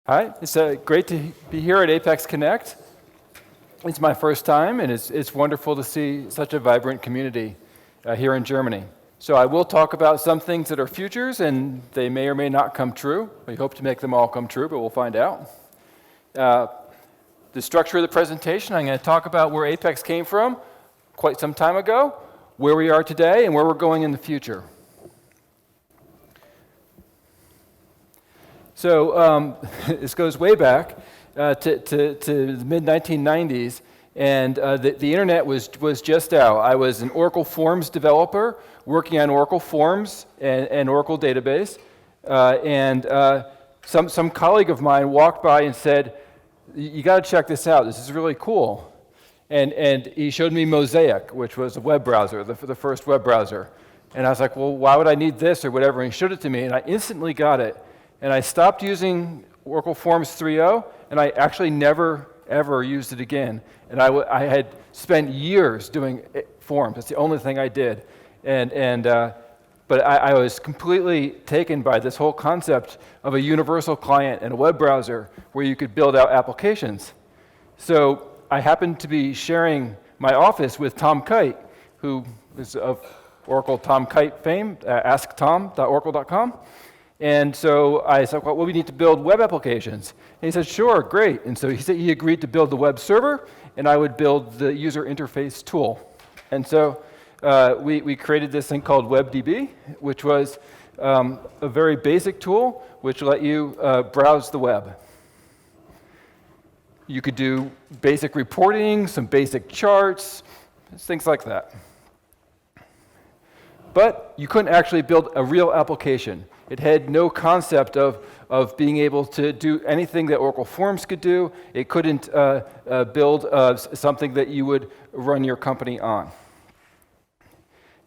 Hi, it's great to be here at APEX Connect. It's my first time, and it's wonderful to see such a vibrant community here in Germany. So I will talk about some things that are futures, and they may or may not come true. We hope to make them all come true, but we'll find out. The structure of the presentation, I'm going to talk about where APEX came from quite some time ago, where we are today, and where we're going in the future. So this goes way back to the mid-1990s, and the internet was just out. I was an Oracle Forms developer working on Oracle Forms and Oracle database, and some colleague of mine walked by and said, "You got to check this out. This is really cool." And he showed me Mosaic, which was a web browser, the first web browser. And I was like, "Well, why would I need this or whatever?" And he showed it to me, and I instantly got it. And I stopped using Oracle Forms 3.0, and I actually never, ever used it again. And I had spent years doing forms. That's the only thing I did. But I was completely taken by this whole concept of a universal client and a web browser where you could build out applications. So I happened to be sharing my office with Tom Kite, who is of Oracle Tom Kite fame, asktom.oracle.com. And so I said, well, we need to build web applications. And he said, sure, great. And so he agreed to build the web server, and I would build the user interface tool. And so we created this thing called WebDB, which was a very basic tool which let you browse the web. You could do basic reporting, some basic charts, things like that. But you couldn't actually build a real application. It had no concept of being able to do anything that Oracle Forms could do. It couldn't build something that you would run your company on.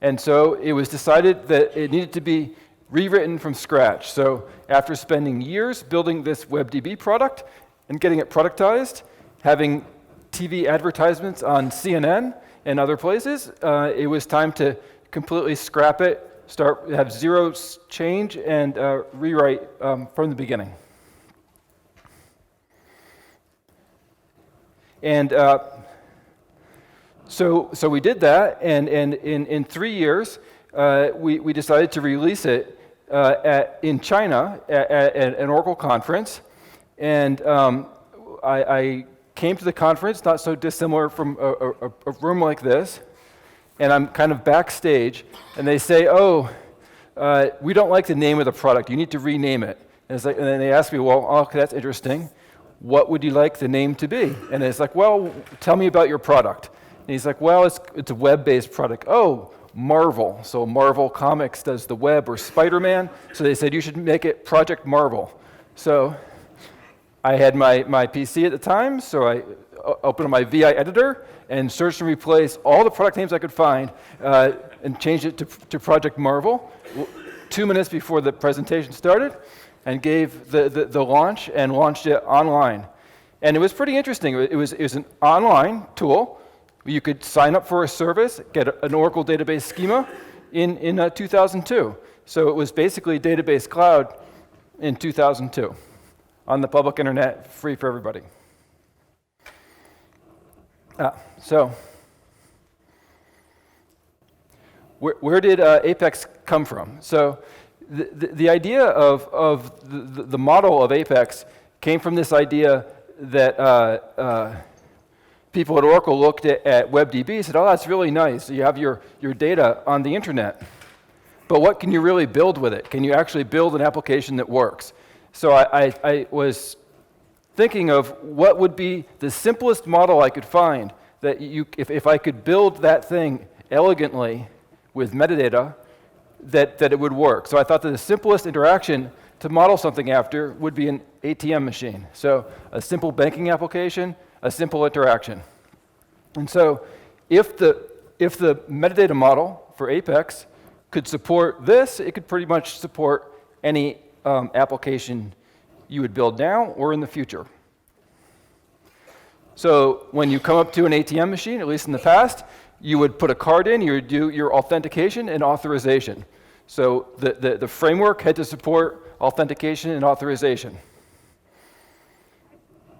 And so it was decided that it needed to be rewritten from scratch. So after spending years building this WebDB product and getting it productized, having TV advertisements on CNN and other places, it was time to completely scrap it, have zero change, and rewrite from the beginning. And so we did that, and in 3 years, we decided to release it in China at an Oracle conference. And I came to the conference, not so dissimilar from a room like this, and I'm kind of backstage, and they say, we don't like the name of the product. You need to rename it. And then they ask me, well, okay, that's interesting. What would you like the name to be? And it's like, well, tell me about your product. And he's like, well, it's a web-based product. Oh, Marvel. So Marvel Comics does the web, or Spider-Man. So they said, you should make it Project Marvel. So I had my PC at the time, so I opened my VI editor and searched and replaced all the product names I could find and changed it to Project Marvel 2 minutes before the presentation started, and gave the launch and launched it online. And it was pretty interesting. It was an online tool. You could sign up for a service, get an Oracle database schema in 2002. So it was basically database cloud in 2002 on the public internet, free for everybody. So where did APEX come from? So the idea of the model of APEX came from this idea that people at Oracle looked at WebDB and said, oh, that's really nice. You have your data on the internet. But what can you really build with it? Can you actually build an application that works? So I was thinking of what would be the simplest model I could find that if I could build that thing elegantly with metadata, that it would work. So I thought that the simplest interaction to model something after would be an ATM machine. So a simple banking application, a simple interaction. And so if the metadata model for APEX could support this, it could pretty much support any application you would build now or in the future. So when you come up to an ATM machine, at least in the past, you would put a card in, you would do your authentication and authorization. So the framework had to support authentication and authorization.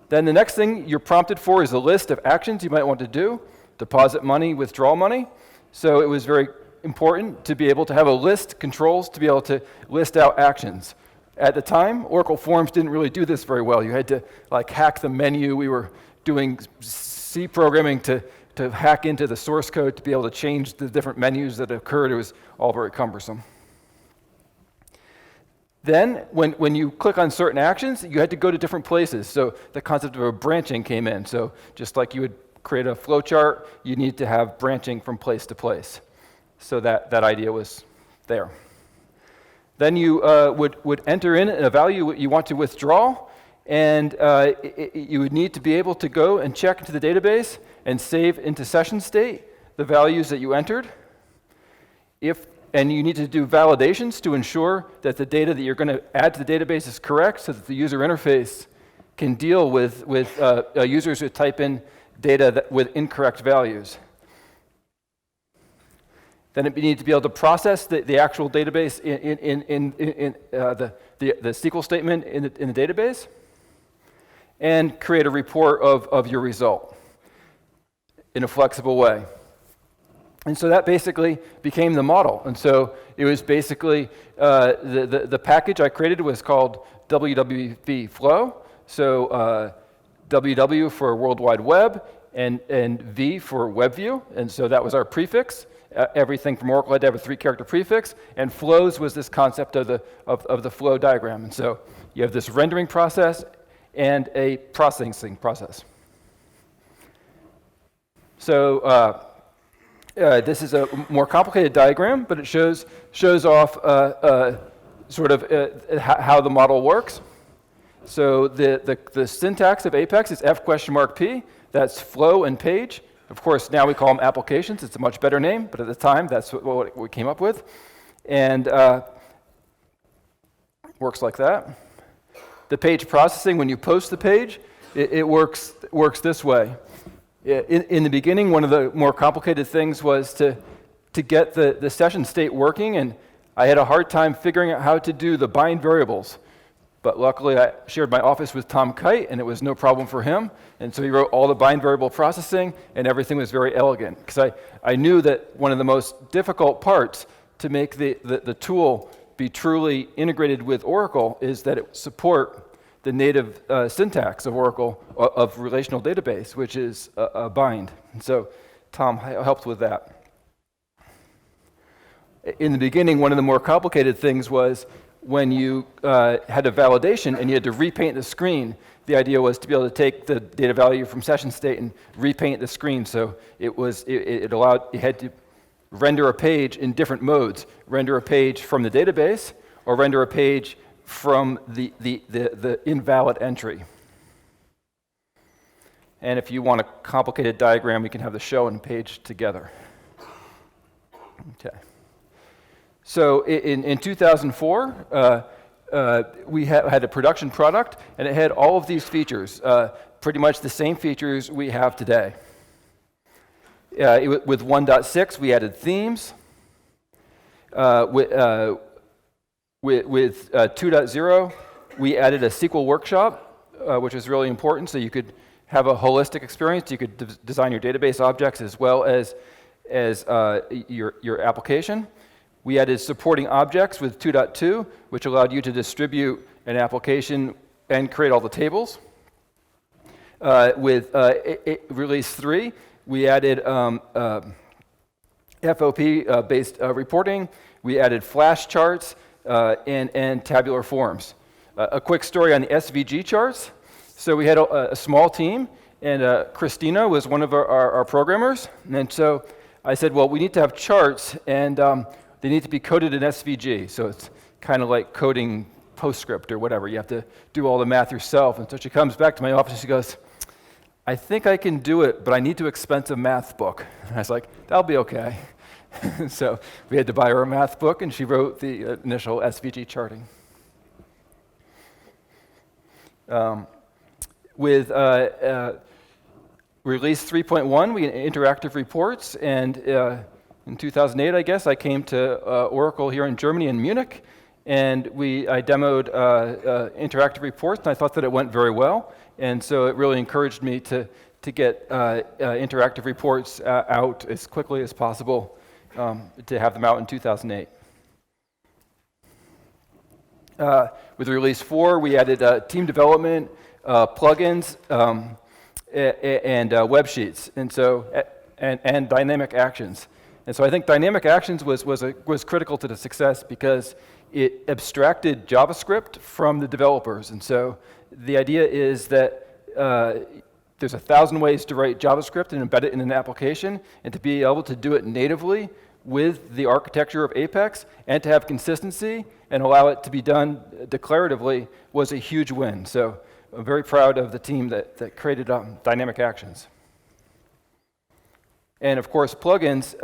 Then the next thing you're prompted for is a list of actions you might want to do, deposit money, withdraw money. So it was very important to be able to have a list, controls, to be able to list out actions. At the time, Oracle Forms didn't really do this very well. You had to like hack the menu. We were doing C programming to hack into the source code to be able to change the different menus that occurred. It was all very cumbersome. Then, when you click on certain actions, you had to go to different places. So the concept of a branching came in. So just like you would create a flowchart, you need to have branching from place to place. So that idea was there. Then you would enter in a value you want to withdraw, and you would need to be able to go and check into the database and save into session state the values that you entered. And you need to do validations to ensure that the data that you're going to add to the database is correct so that the user interface can deal with users who type in data with incorrect values. Then you need to be able to process the actual database in the SQL statement in the database and create a report of your result in a flexible way. And so that basically became the model. And so it was basically, the package I created was called WWV Flow. So WW for World Wide Web and V for WebView. And so that was our prefix. Everything from Oracle had to have a 3-character prefix. And flows was this concept of the flow diagram. And so you have this rendering process and a processing process. So this is a more complicated diagram, but it shows off sort of how the model works. So the syntax of APEX is F*P. That's flow and page. Of course, now we call them applications. It's a much better name, but at the time, that's what we came up with. And works like that. The page processing, when you post the page, it works this way. In the beginning, one of the more complicated things was to get the session state working, and I had a hard time figuring out how to do the bind variables. But luckily, I shared my office with Tom Kite, and it was no problem for him. And so he wrote all the bind variable processing, and everything was very elegant. Because I knew that one of the most difficult parts to make the tool be truly integrated with Oracle is that it support the native syntax of Oracle, of relational database, which is a bind. And so Tom helped with that. In the beginning, one of the more complicated things was when you had a validation and you had to repaint the screen. The idea was to be able to take the data value from session state and repaint the screen. So it allowed, you had to render a page in different modes. Render a page from the database, or render a page from the invalid entry. And if you want a complicated diagram, we can have the show and page together. Okay. So in 2004, we had a production product, and it had all of these features, pretty much the same features we have today. With 1.6, we added themes. With 2.0, we added a SQL workshop, which is really important, so you could have a holistic experience. You could design your database objects as well as your application. We added supporting objects with 2.2, which allowed you to distribute an application and create all the tables. With release 3, we added FOP-based reporting. We added flash charts and tabular forms. A quick story on the SVG charts. So we had a small team, and Christina was one of our programmers. And so I said, well, we need to have charts, and they need to be coded in SVG. So it's kind of like coding PostScript or whatever. You have to do all the math yourself. And so she comes back to my office and she goes, I think I can do it, but I need to expense a math book. And I was like, that'll be okay. So we had to buy her a math book, and she wrote the initial SVG charting. With release 3.1, we had interactive reports, and in 2008, I guess, I came to Oracle here in Germany in Munich, and I demoed interactive reports, and I thought that it went very well. And so it really encouraged me to get interactive reports out as quickly as possible, to have them out in 2008. With release 4, we added team development, plugins, and web sheets, and dynamic actions. And so I think dynamic actions was critical to the success because it abstracted JavaScript from the developers. And so the idea is that there's 1,000 ways to write JavaScript and embed it in an application, and to be able to do it natively with the architecture of APEX and to have consistency and allow it to be done declaratively was a huge win. So I'm very proud of the team that created dynamic actions. And of course, plugins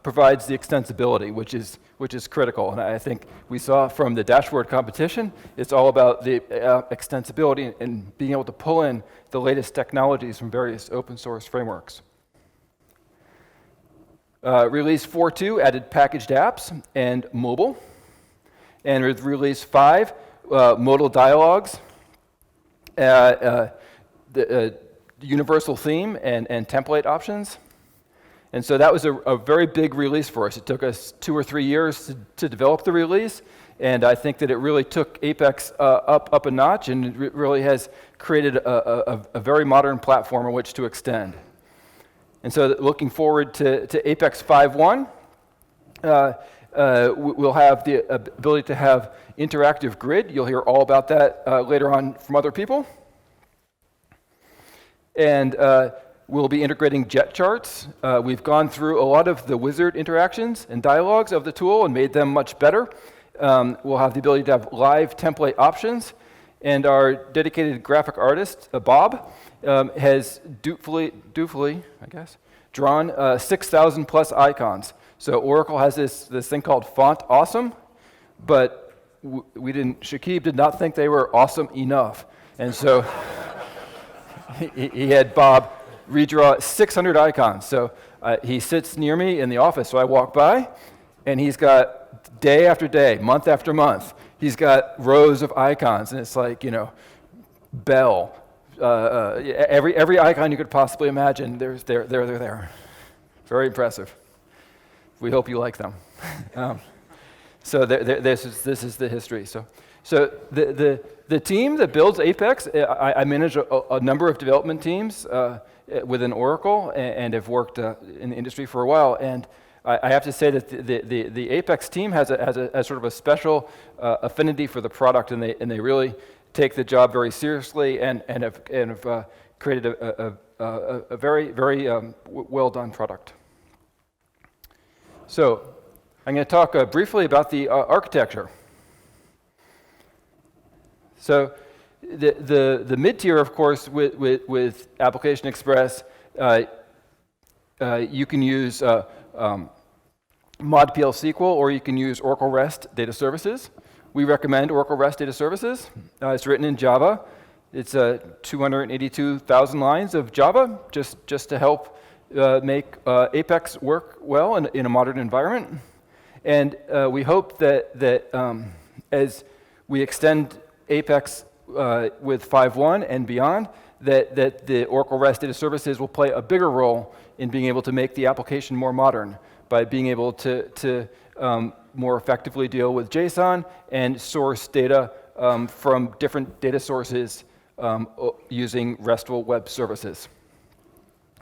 provides the extensibility, which is critical. And I think we saw from the dashboard competition, it's all about the extensibility and being able to pull in the latest technologies from various open source frameworks. Release 4.2 added packaged apps and mobile. And with release 5, modal dialogues, the universal theme and template options. And so that was a very big release for us. It took us 2 or 3 years to develop the release, and I think that it really took APEX up a notch, and it really has created a very modern platform on which to extend. And so looking forward to APEX 5.1, we'll have the ability to have interactive grid. You'll hear all about that later on from other people. And we'll be integrating jet charts. We've gone through a lot of the wizard interactions and dialogues of the tool and made them much better. We'll have the ability to have live template options. And our dedicated graphic artist, Bob, has dutifully, I guess, drawn 6,000 plus icons. So Oracle has this thing called Font Awesome, but Shakib did not think they were awesome enough. And so he had Bob redraw 600 icons. So he sits near me in the office, so I walk by, and he's got day after day, month after month, he's got rows of icons, and it's like, Bell, every icon you could possibly imagine, they're there. Very impressive. We hope you like them. So this is the history. So the team that builds APEX, I manage a number of development teams within Oracle and have worked in the industry for a while. And I have to say that the APEX team has a sort of a special affinity for the product, and they really take the job very seriously and have created a very well done product. So I'm going to talk briefly about the architecture. So the mid-tier, of course, with Application Express, you can use Mod PL SQL, or you can use Oracle REST Data Services. We recommend Oracle REST Data Services. It's written in Java. It's 282,000 lines of Java, just to help make APEX work well in a modern environment. And we hope that as we extend APEX with 5.1 and beyond, that the Oracle REST Data Services will play a bigger role in being able to make the application more modern by being able to more effectively deal with JSON and source data from different data sources using RESTful web services.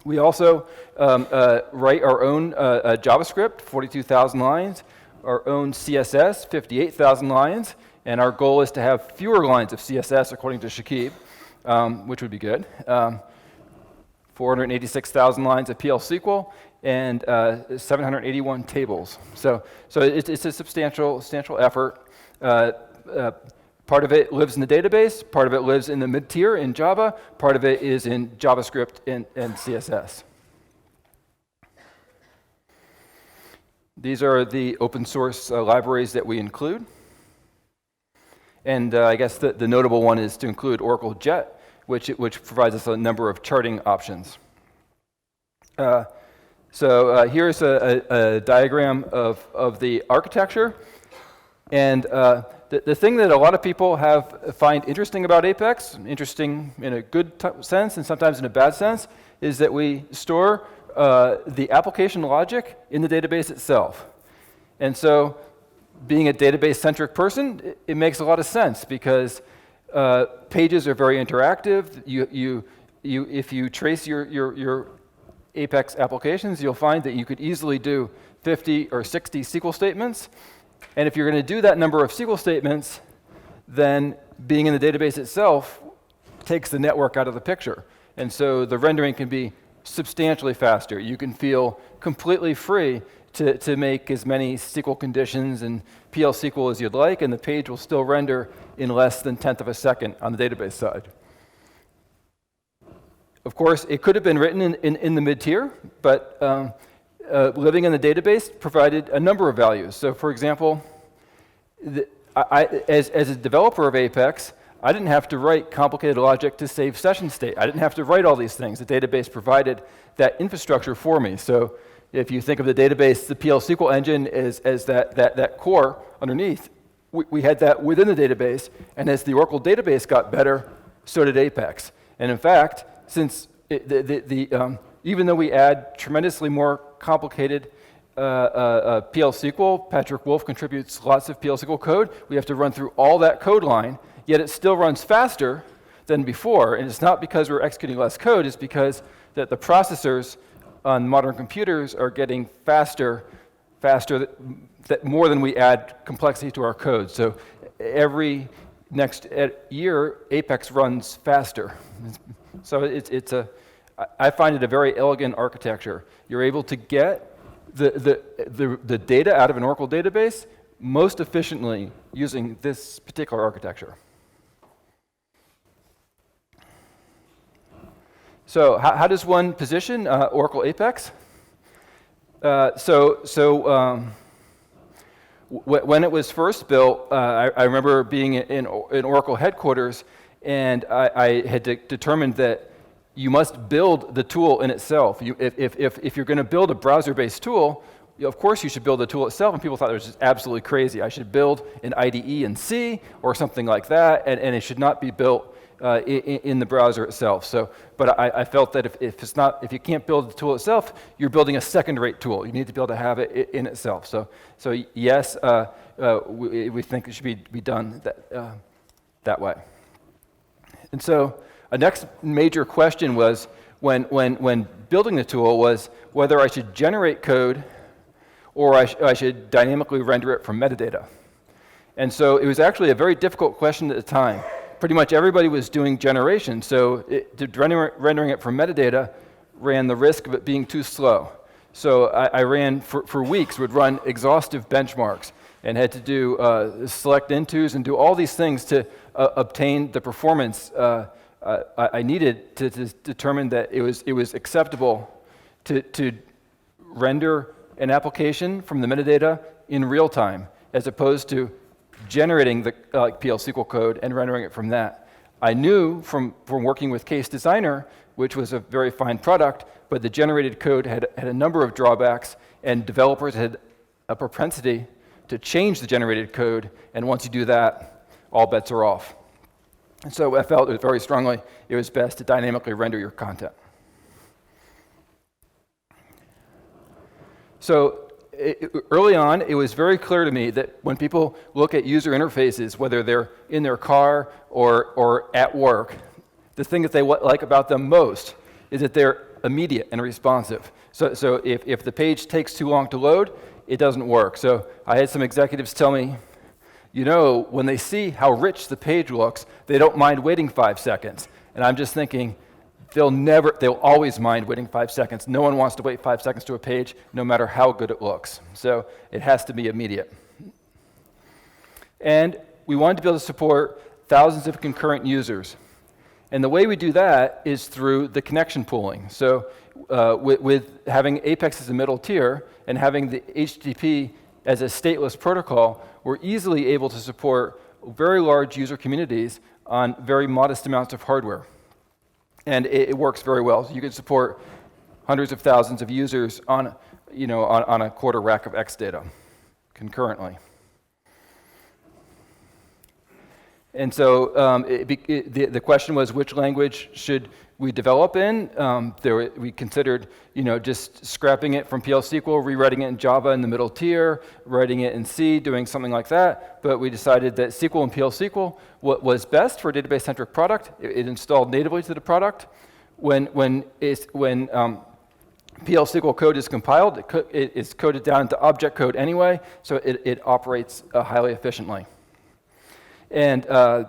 We also write our own JavaScript, 42,000 lines, our own CSS, 58,000 lines, and our goal is to have fewer lines of CSS, according to Shakib, which would be good. 486,000 lines of PL SQL, and 781 tables. So it's a substantial effort. Part of it lives in the database, part of it lives in the mid-tier in Java, part of it is in JavaScript and CSS. These are the open source libraries that we include. And I guess the notable one is to include Oracle Jet, which provides us a number of charting options. So here's a diagram of the architecture. And the thing that a lot of people find interesting about APEX, interesting in a good sense and sometimes in a bad sense, is that we store the application logic in the database itself. And so being a database-centric person, it makes a lot of sense because pages are very interactive. If you trace your APEX applications, you'll find that you could easily do 50 or 60 SQL statements. And if you're going to do that number of SQL statements, then being in the database itself takes the network out of the picture. And so the rendering can be substantially faster. You can feel completely free to make as many SQL conditions and PL SQL as you'd like, and the page will still render in less than 1/10 of a second on the database side. Of course, it could have been written in the mid-tier, but living in the database provided a number of values. So for example, as a developer of APEX, I didn't have to write complicated logic to save session state. I didn't have to write all these things. The database provided that infrastructure for me. So if you think of the database, the PL SQL engine as that core underneath, we had that within the database. And as the Oracle database got better, so did APEX. And in fact, since even though we add tremendously more complicated PL SQL, Patrick Wolf contributes lots of PL SQL code. We have to run through all that code line, yet it still runs faster than before. And it's not because we're executing less code, it's because that the processors on modern computers are getting faster that more than we add complexity to our code. So every next year, APEX runs faster. So I find it a very elegant architecture. You're able to get the data out of an Oracle database most efficiently using this particular architecture. So how does one position Oracle APEX? When it was first built, I remember being in Oracle headquarters, and I had determined that you must build the tool in itself. If you're going to build a browser-based tool, of course you should build the tool itself, and people thought it was just absolutely crazy. I should build an IDE in C or something like that, and it should not be built in the browser itself. But I felt that if you can't build the tool itself, you're building a second-rate tool. You need to be able to have it in itself. So yes, we think it should be done that way. And so a next major question was when building the tool was whether I should generate code or I should dynamically render it from metadata. And so it was actually a very difficult question at the time. Pretty much everybody was doing generation, so rendering it from metadata ran the risk of it being too slow. So I ran, for weeks, would run exhaustive benchmarks and had to do select intos and do all these things to obtain the performance I needed to determine that it was acceptable to render an application from the metadata in real time, as opposed to generating the PL SQL code and rendering it from that. I knew from working with Case Designer, which was a very fine product, but the generated code had a number of drawbacks, and developers had a propensity to change the generated code, and once you do that, all bets are off. And so I felt very strongly it was best to dynamically render your content. So early on, it was very clear to me that when people look at user interfaces, whether they're in their car or at work, the thing that they like about them most is that they're immediate and responsive. So if the page takes too long to load, it doesn't work. So I had some executives tell me, you know, when they see how rich the page looks, they don't mind waiting 5 seconds. And I'm just thinking, they'll always mind waiting 5 seconds. No one wants to wait 5 seconds to a page, no matter how good it looks. So it has to be immediate. And we wanted to be able to support thousands of concurrent users. And the way we do that is through the connection pooling. So with having APEX as a middle tier and having the HTTP as a stateless protocol, we're easily able to support very large user communities on very modest amounts of hardware. And it works very well. So you can support hundreds of thousands of users on a quarter rack of X data concurrently. And so the question was, which language should we develop in? We considered, just scrapping it from PL SQL, rewriting it in Java in the middle tier, writing it in C, doing something like that. But we decided that SQL and PL SQL was best for a database-centric product. It installed natively to the product. When PL SQL code is compiled, it is coded down into object code anyway, so it operates highly efficiently. And the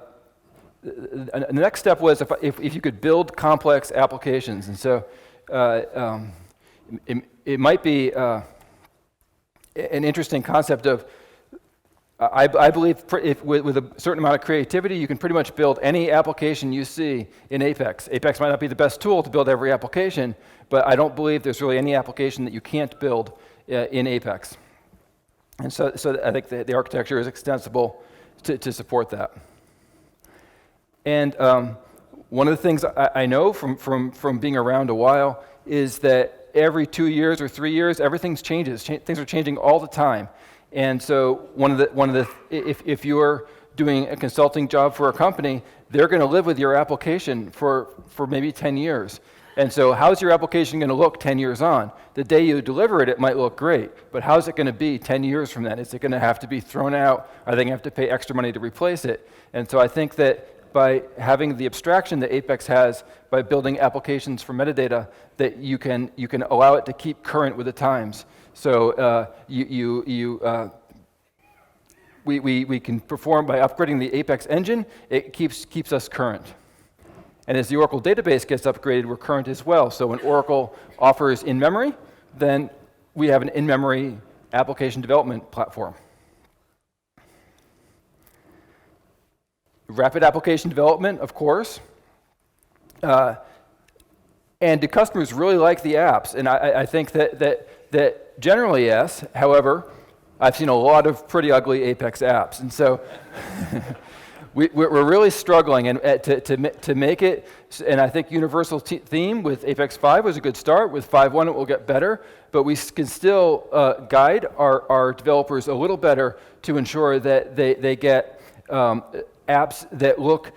next step was if you could build complex applications. And so it might be an interesting concept of, I believe with a certain amount of creativity, you can pretty much build any application you see in APEX. APEX might not be the best tool to build every application, but I don't believe there's really any application that you can't build in APEX. And so I think the architecture is extensible to support that. And one of the things I know from being around a while is that every 2 years or 3 years, everything changes. Things are changing all the time. And so if you're doing a consulting job for a company, they're going to live with your application for maybe 10 years. And so how's your application going to look 10 years on? The day you deliver it, it might look great, but how's it going to be 10 years from then? Is it going to have to be thrown out? Are they going to have to pay extra money to replace it? And so I think that by having the abstraction that APEX has, by building applications for metadata, that you can allow it to keep current with the times. So we can perform by upgrading the APEX engine. It keeps us current. And as the Oracle database gets upgraded, we're current as well. So when Oracle offers in-memory, then we have an in-memory application development platform. Rapid application development, of course. And do customers really like the apps? And I think that generally, yes. However, I've seen a lot of pretty ugly APEX apps. And so we're really struggling to make it, and I think universal theme with APEX 5 was a good start. With 5.1 it will get better, but we can still guide our developers a little better to ensure that they get apps that look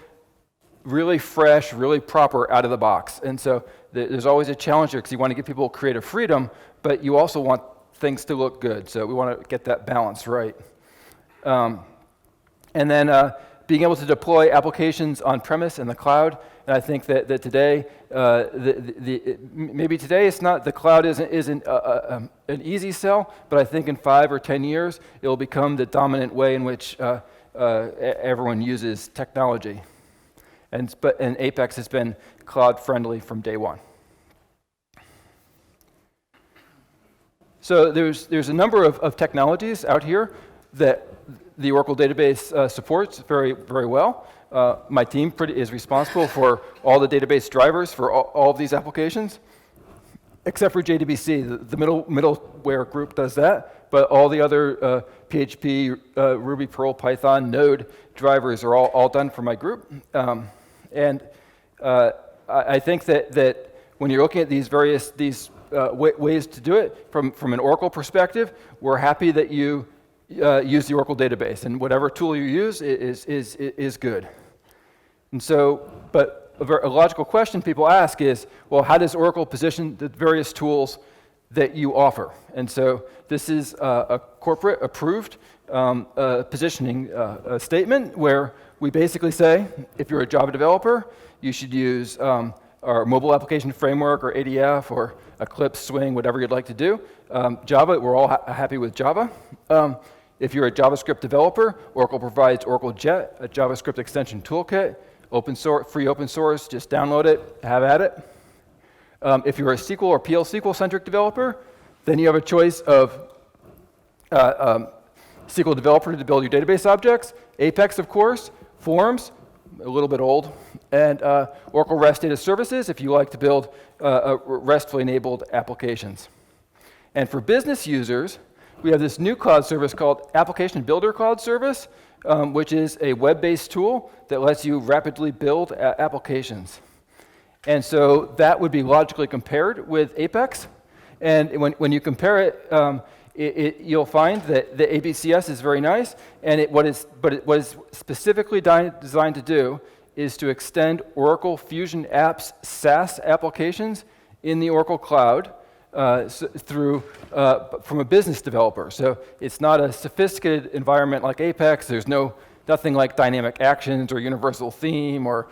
really fresh, really proper out of the box. And so there's always a challenge there because you want to give people creative freedom, but you also want things to look good. So we want to get that balance right. And then being able to deploy applications on-premise in the cloud. And I think that today, maybe today it's not, the cloud isn't an easy sell, but I think in 5 or 10 years, it'll become the dominant way in which everyone uses technology. And APEX has been cloud-friendly from day one. So there's a number of technologies out here that the Oracle database supports very, very well. My team is responsible for all the database drivers for all of these applications, except for JDBC. The middleware group does that, but all the other PHP, Ruby, Perl, Python, Node drivers are all done for my group. And I think that when you're looking at these various ways to do it, from an Oracle perspective, we're happy that you use the Oracle database, and whatever tool you use is good. And so, but a logical question people ask is, well, how does Oracle position the various tools that you offer? And so this is a corporate approved positioning statement where we basically say, if you're a Java developer, you should use our mobile application framework or ADF or Eclipse, Swing, whatever you'd like to do. Java, we're all happy with Java. If you're a JavaScript developer, Oracle provides Oracle Jet, a JavaScript extension toolkit, free open source, just download it, have at it. If you're a SQL or PL SQL-centric developer, then you have a choice of SQL developer to build your database objects, APEX, of course, Forms, a little bit old, and Oracle REST Data Services if you like to build RESTfully enabled applications. And for business users, we have this new cloud service called Application Builder Cloud Service, which is a web-based tool that lets you rapidly build applications. And so that would be logically compared with APEX. And when you compare it, you'll find that the ABCS is very nice, and what it's specifically designed to do is to extend Oracle Fusion Apps SaaS applications in the Oracle Cloud from a business developer. So it's not a sophisticated environment like APEX. There's nothing like dynamic actions or universal theme or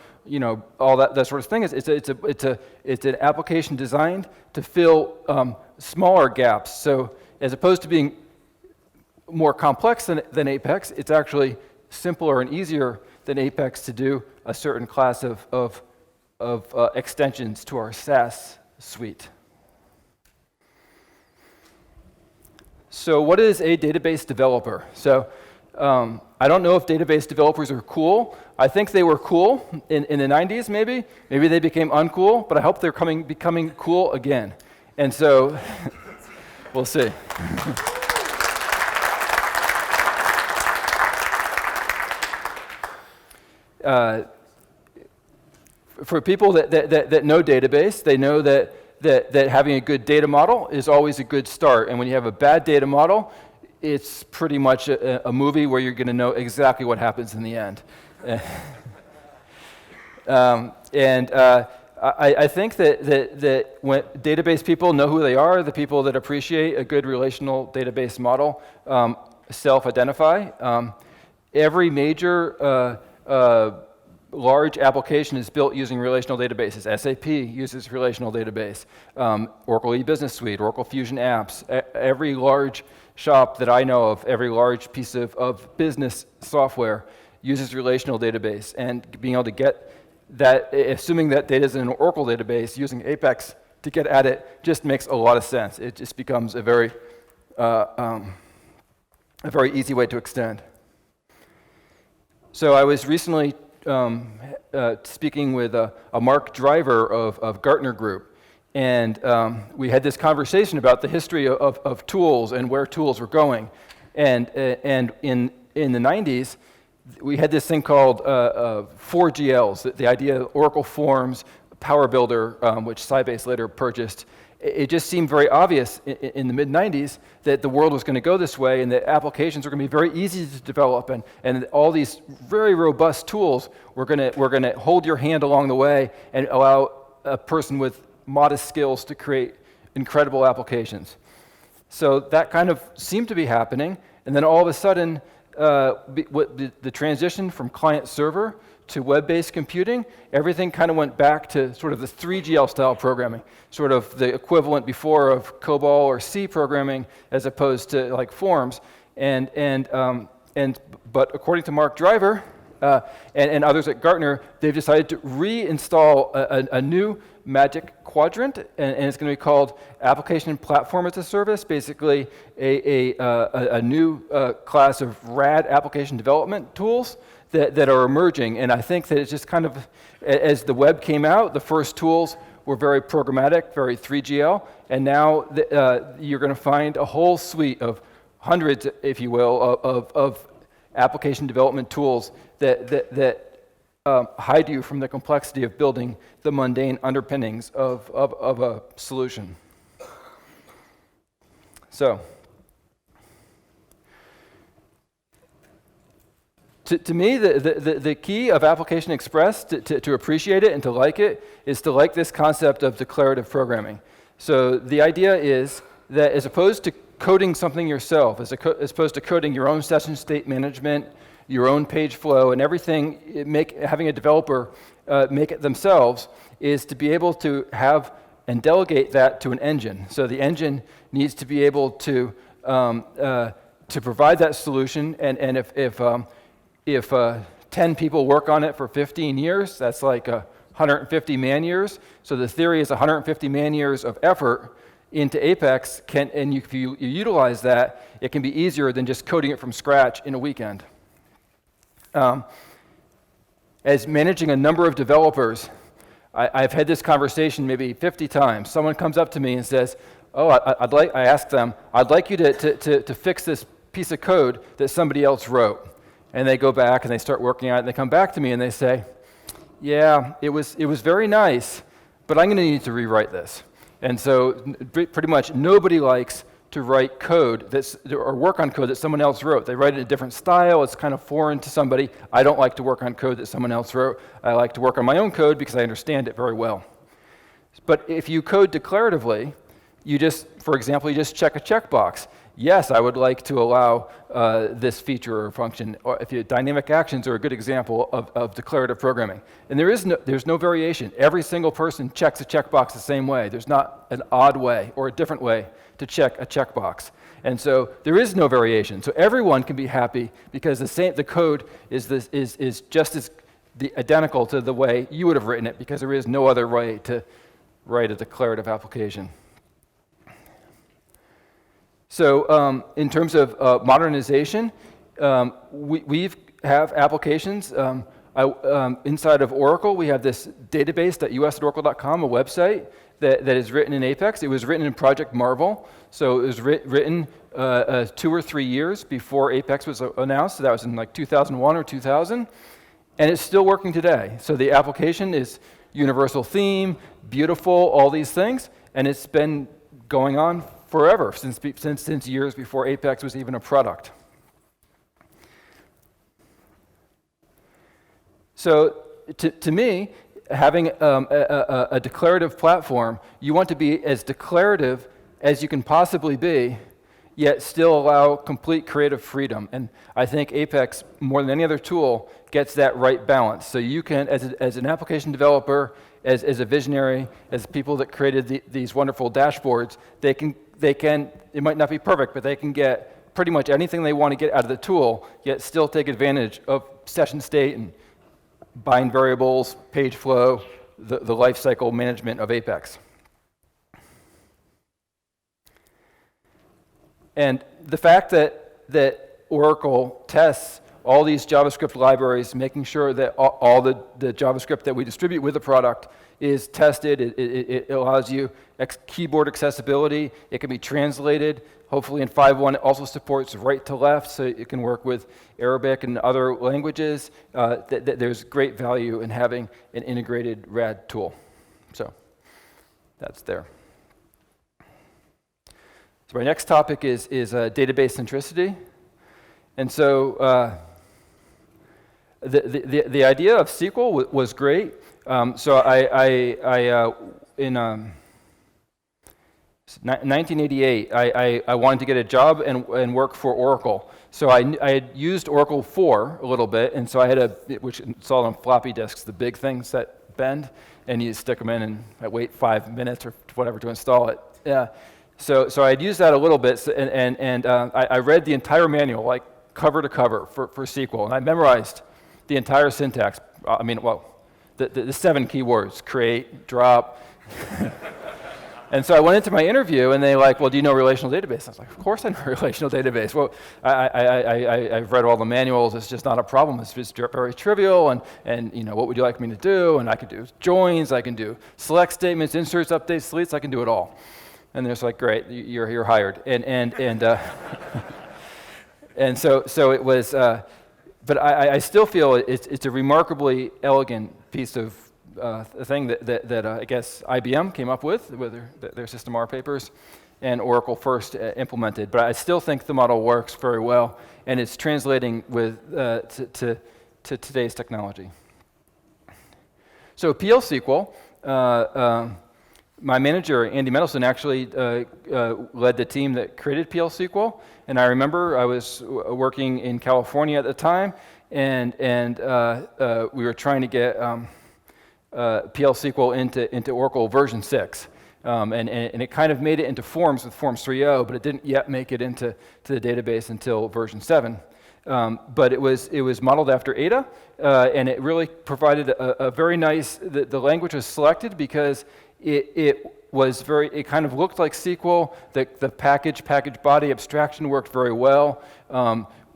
all that sort of thing. It's an application designed to fill smaller gaps. So as opposed to being more complex than APEX, it's actually simpler and easier than APEX to do a certain class of extensions to our SaaS suite. So what is a database developer? So I don't know if database developers are cool. I think they were cool in the 90s, maybe. Maybe they became uncool, but I hope they're becoming cool again. And so we'll see. For people that know database, they know that having a good data model is always a good start. And when you have a bad data model, it's pretty much a movie where you're going to know exactly what happens in the end. I think that when database people know who they are, the people that appreciate a good relational database model self-identify. Every major large application is built using relational databases. SAP uses relational database. Oracle E-Business Suite, Oracle Fusion Apps. Every large shop that I know of, every large piece of business software uses relational database. And being able to get that, assuming that data is in an Oracle database, using APEX to get at it just makes a lot of sense. It just becomes a very easy way to extend. So I was recently speaking with a Mark Driver of Gartner Group, and we had this conversation about the history of tools and where tools were going. And in the 90s, we had this thing called 4GLs, the idea of Oracle Forms, Power Builder, which Sybase later purchased. It just seemed very obvious in the mid-90s that the world was going to go this way and that applications were going to be very easy to develop, and all these very robust tools were going to hold your hand along the way and allow a person with modest skills to create incredible applications. So that kind of seemed to be happening, and then all of a sudden, the transition from client-server to web-based computing, everything kind of went back to sort of the 3GL style programming, sort of the equivalent before of COBOL or C programming as opposed to like forms. But according to Mark Driver and others at Gartner, they've decided to reinstall a new Magic Quadrant, and it's going to be called Application Platform as a Service, basically a new class of RAD application development tools that are emerging. And I think that it's just kind of, as the web came out, the first tools were very programmatic, very 3GL, and now you're going to find a whole suite of hundreds, if you will, of application development tools that hide you from the complexity of building the mundane underpinnings of a solution. So, to me, the key of Application Express to appreciate it and to like it is to like this concept of declarative programming. So the idea is that as opposed to coding something yourself, as opposed to coding your own session state management, your own page flow, and everything, having a developer make it themselves, is to be able to have and delegate that to an engine. So the engine needs to be able to provide that solution, and if 10 people work on it for 15 years, that's like 150 man-years. So the theory is 150 man-years of effort into APEX, and if you utilize that, it can be easier than just coding it from scratch in a weekend. As managing a number of developers, I've had this conversation maybe 50 times. Someone comes up to me and says, "Oh, I ask them, I'd like you to fix this piece of code that somebody else wrote." And they go back and they start working on it, and they come back to me and they say, "Yeah, it was very nice, but I'm going to need to rewrite this." And so pretty much nobody likes to write code or work on code that someone else wrote. They write it in a different style. It's kind of foreign to somebody. I don't like to work on code that someone else wrote. I like to work on my own code because I understand it very well. But if you code declaratively, for example, you just check a checkbox. Yes, I would like to allow this feature or function. Or dynamic actions are a good example of declarative programming. And there's no variation. Every single person checks a checkbox the same way. There's not an odd way or a different way to check a checkbox. And so there is no variation. So everyone can be happy because the code is just as identical to the way you would have written it, because there is no other way to write a declarative application. So in terms of modernization, we have applications. Inside of Oracle, we have this database.us.oracle.com, a website that is written in APEX. It was written in Project Marvel, so it was written 2 or 3 years before APEX was announced. So that was in like 2001 or 2000, and it's still working today. So the application is universal theme, beautiful, all these things, and it's been going on forever, since years before APEX was even a product. So to me, having a declarative platform, you want to be as declarative as you can possibly be, yet still allow complete creative freedom. And I think APEX, more than any other tool, gets that right balance. So you can, as an application developer, as a visionary, as people that created these wonderful dashboards, it might not be perfect, but they can get pretty much anything they want to get out of the tool, yet still take advantage of session state and bind variables, page flow, the lifecycle management of APEX. And the fact that Oracle tests all these JavaScript libraries, making sure that all the JavaScript that we distribute with the product is tested. It allows you keyboard accessibility. It can be translated. Hopefully in 5.1 it also supports right to left, so it can work with Arabic and other languages. There's great value in having an integrated RAD tool. So that's there. So my next topic is database centricity. And so the idea of SQL was great. So in 1988, I wanted to get a job and work for Oracle. So I had used Oracle 4 a little bit, and so I had which installed on floppy disks, the big things that bend, and you stick them in and I wait 5 minutes or whatever to install it. Yeah. So I'd used that a little bit, and I read the entire manual, like cover to cover for SQL, and I memorized the entire syntax. The 7 keywords: create, drop. And so I went into my interview, and they well, do you know relational database? I was like, of course I know relational database. Well, I've read all the manuals. It's just not a problem. It's just very trivial. And what would you like me to do? And I could do joins. I can do select statements, inserts, updates, deletes. I can do it all. And they're like, great, you're hired. And so it was. But I still feel it's a remarkably elegant piece of a thing that I guess IBM came up with their System R papers, and Oracle first implemented. But I still think the model works very well, and it's translating to today's technology. So PL SQL, my manager, Andy Mendelson, actually led the team that created PL SQL. And I remember I was working in California at the time, and we were trying to get PL SQL into Oracle version 6. And it kind of made it into Forms with Forms 3.0, but it didn't yet make it into the database until version 7. But it was modeled after Ada, and it really provided a very nice. The language was selected because it kind of looked like SQL. The package body abstraction worked very well.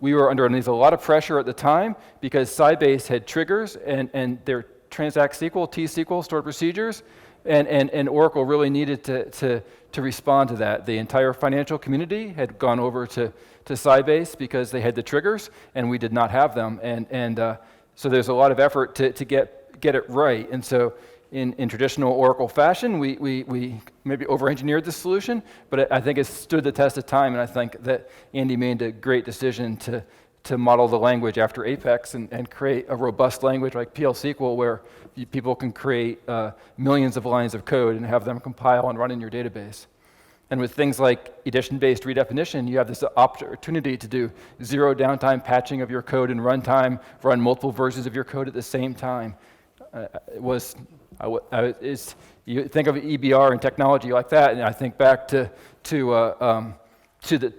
We were underneath a lot of pressure at the time because Sybase had triggers and their transact SQL, T-SQL, stored procedures, and Oracle really needed to respond to that. The entire financial community had gone over to Sybase because they had the triggers, and we did not have them. And so there's a lot of effort to get it right. And so in traditional Oracle fashion. We maybe over-engineered the solution, but I think it stood the test of time, and I think that Andy made a great decision to model the language after APEX and create a robust language like PL SQL where people can create millions of lines of code and have them compile and run in your database. And with things like edition-based redefinition, you have this opportunity to do zero downtime patching of your code in runtime, run multiple versions of your code at the same time. You think of EBR and technology like that, and I think back to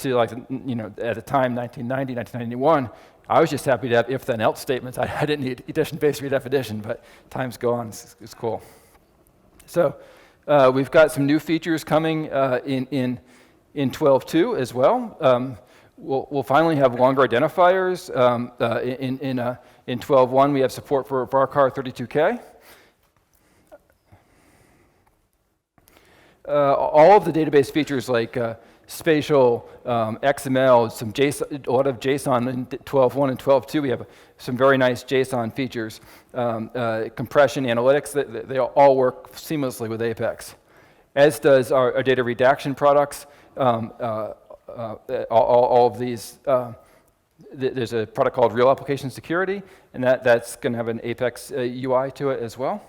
like, you know, at the time, 1990, 1991, I was just happy to have if then else statements. I didn't need edition-based redefinition, but times go on. It's cool. So we've got some new features coming in 12.2 as well. We'll finally have longer identifiers. In 12.1, we have support for varchar 32K. All of the database features like spatial, XML, some JSON, a lot of JSON in 12.1 and 12.2. We have some very nice JSON features, compression, analytics. They all work seamlessly with APEX, as does our data redaction products. All of these. There's a product called Real Application Security, and that's going to have an APEX UI to it as well.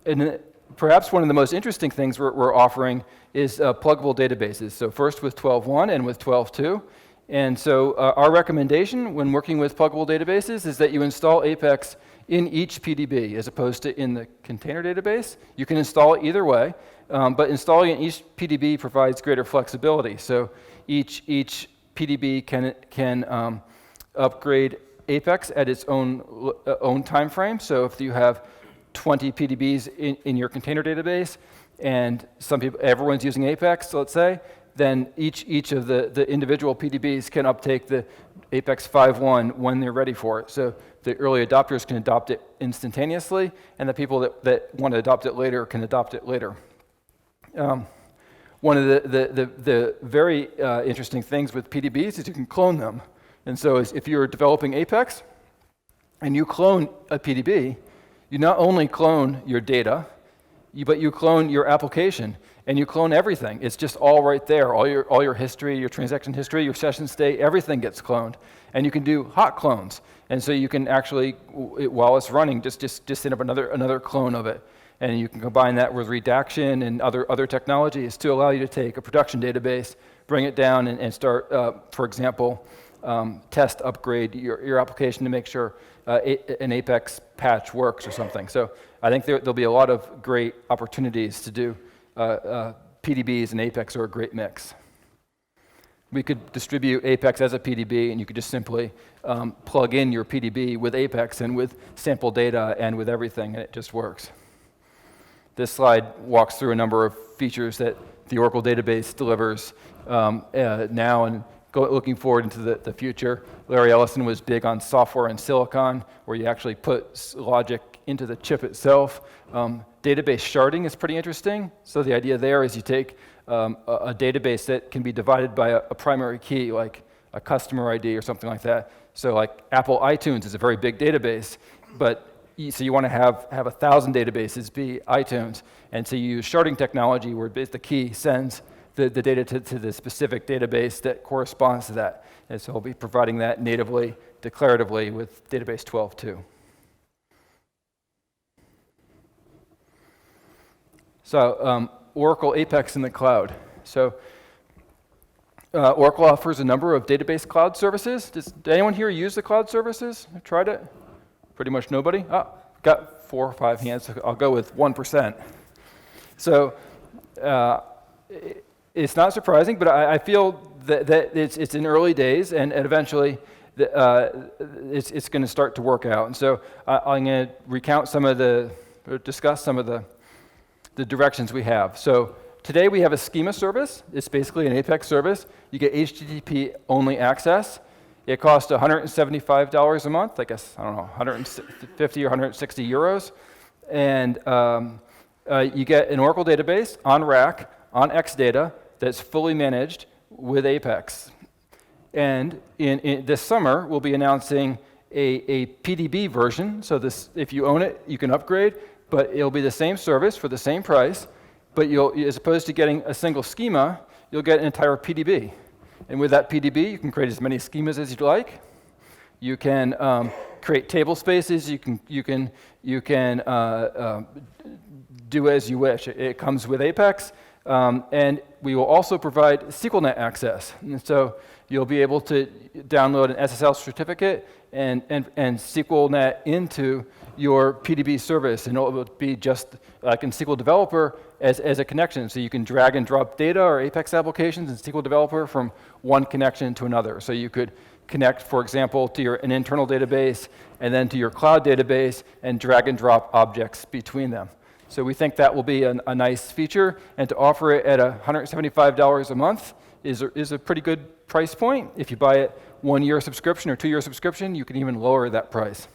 And perhaps one of the most interesting things we're offering is pluggable databases. So first with 12.1 and with 12.2. And so our recommendation when working with pluggable databases is that you install APEX in each PDB as opposed to in the container database. You can install it either way, but installing in each PDB provides greater flexibility. So each PDB can upgrade APEX at its own time frame. So if you have 20 PDBs in your container database, and everyone's using APEX, let's say, then each of the individual PDBs can uptake the APEX 5.1 when they're ready for it. So the early adopters can adopt it instantaneously, and the people that want to adopt it later can adopt it later. One of the very interesting things with PDBs is you can clone them. And so if you're developing APEX and you clone a PDB, you not only clone your data, but you clone your application, and you clone everything. It's just all right there. All your history, your transaction history, your session state, everything gets cloned. And you can do hot clones. And so you can actually, while it's running, just set up another clone of it. And you can combine that with redaction and other technologies to allow you to take a production database, bring it down, and start, for example, test upgrade your application to make sure an APEX patch works or something. So I think there'll be a lot of great opportunities to do PDBs and APEX are a great mix. We could distribute APEX as a PDB, and you could just simply plug in your PDB with APEX and with sample data and with everything, and it just works. This slide walks through a number of features that the Oracle database delivers now and looking forward into the future. Larry Ellison was big on software and silicon, where you actually put logic into the chip itself. Database sharding is pretty interesting. So the idea there is you take a database that can be divided by a primary key, like a customer ID or something like that. So like Apple iTunes is a very big database, but so you want to have 1,000 databases be iTunes. And so you use sharding technology where the key sends the data to the specific database that corresponds to that. And so we'll be providing that natively, declaratively with database 12.2. So Oracle APEX in the cloud. So Oracle offers a number of database cloud services. Did anyone here use the cloud services? Have tried it? Pretty much nobody? Oh, got 4 or 5 hands. So I'll go with 1%. So it's not surprising, but I feel that it's in early days, and eventually it's going to start to work out. And so I'm going to discuss some of the directions we have. So today we have a schema service. It's basically an APEX service. You get HTTP-only access. It costs $175 a month, I guess, I don't know, 150 or 160 euros. And you get an Oracle database on rack, on Exadata, that's fully managed with APEX. And in this summer, we'll be announcing a PDB version. So this, if you own it, you can upgrade, but it'll be the same service for the same price. But as opposed to getting a single schema, you'll get an entire PDB. And with that PDB, you can create as many schemas as you'd like. You can create table spaces. You can do as you wish. It comes with APEX, and we will also provide SQLnet access. And so you'll be able to download an SSL certificate and SQLnet into your PDB service, and it will be just like in SQL Developer as a connection. So you can drag and drop data or APEX applications in SQL Developer from one connection to another. So you could connect, for example, to an internal database and then to your cloud database and drag and drop objects between them. So we think that will be a nice feature, and to offer it at $175 a month is a pretty good price point. If you buy it 1 year subscription or 2 year subscription, you can even lower that price.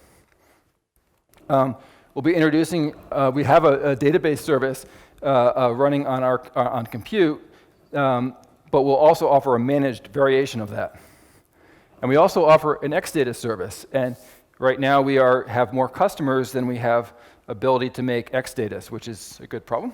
We'll be introducing, we have a database service running on compute, but we'll also offer a managed variation of that. And we also offer an Xdata service, and right now we have more customers than we have ability to make Xdata, which is a good problem.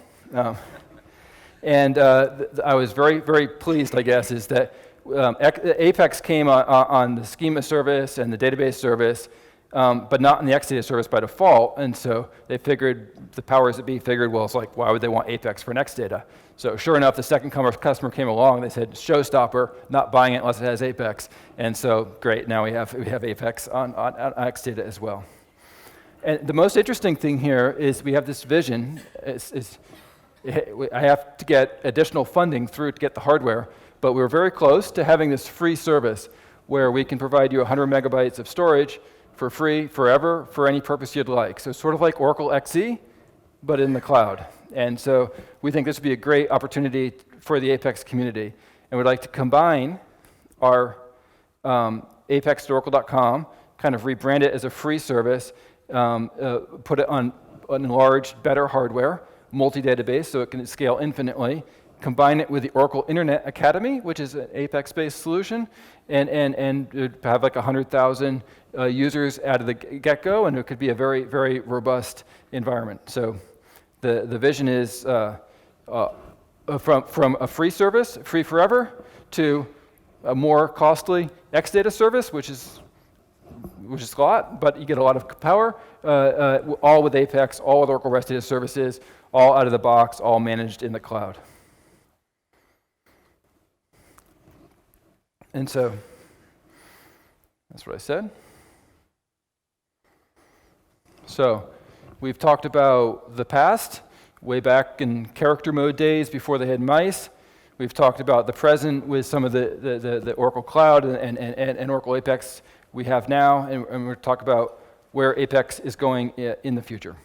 And I was very, very pleased, I guess, is that APEX came on the schema service and the database service, but not in the Xdata service by default. And so they figured, the powers that be figured, well, it's like, why would they want APEX for Xdata? So sure enough, the second customer came along. They said, showstopper, not buying it unless it has APEX. And so great, now we have APEX on Xdata as well. And the most interesting thing here is we have this vision. I have to get additional funding through to get the hardware, but we're very close to having this free service where we can provide you 100 megabytes of storage for free forever for any purpose you'd like. So sort of like Oracle XE, but in the cloud. And so we think this would be a great opportunity for the APEX community. And we'd like to combine our apex.oracle.com, kind of rebrand it as a free service, put it on enlarged, better hardware, multi-database so it can scale infinitely, combine it with the Oracle Internet Academy, which is an APEX-based solution, and have like 100,000 users out of the get-go, and it could be a very, very robust environment. So the vision is from a free service, free forever, to a more costly Xdata service, which is a lot, but you get a lot of power, all with APEX, all with Oracle REST data services, all out of the box, all managed in the cloud. And so that's what I said. So we've talked about the past, way back in character mode days before they had mice. We've talked about the present with some of the Oracle Cloud and Oracle APEX we have now, and we're going to talk about where APEX is going in the future.